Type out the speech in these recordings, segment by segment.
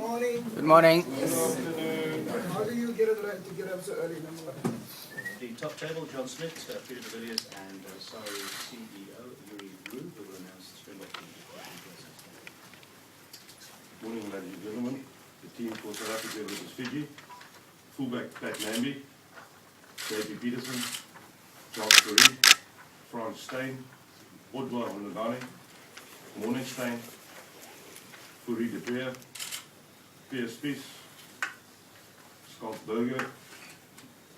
morning. Good morning. How do you get it right to get up so early? Number one. The top table, John Smith, Peter de Villiers, and Surrey CEO Yuri Wu, who will announce the Springbok team. Morning, ladies and gentlemen. The team for South Africa versus Fiji. Fullback Pat Lambie, JP Peterson, Charles Curry, Frans Steyn, Odwar Mlangane, Morningstein, Fourie de Peer, Pierre Spies, Scott Burger,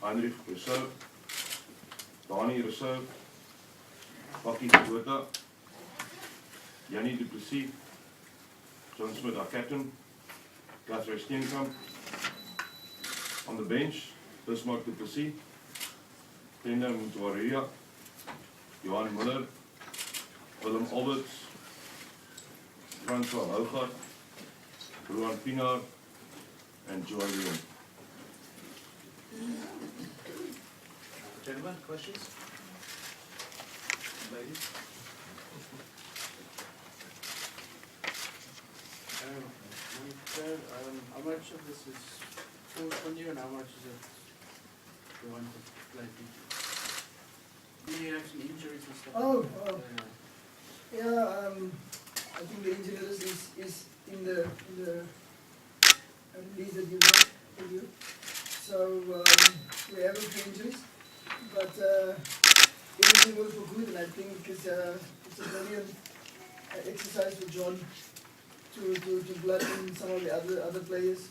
Heinrich Rousseau, Dani Rousseau, Bakkie Kubota, Jannie du Plessis, John Smith, our captain, Guthrie Steenkamp. On the bench, Bismarck du Plessis, Tenda Mutwaria, Johan Muller, Willem Alberts, Francois Hougaard, Rowan Pienaar, and Joy Leon. Gentlemen, questions? Ladies? How much of this is forced on you and how much is it you want to play people? You have some injuries and stuff. Oh. Yeah. I think the injury list is in the release that you got for you. So we have a few injuries, but everything will go good, and I think it's a brilliant exercise for John to blood in some of the other players.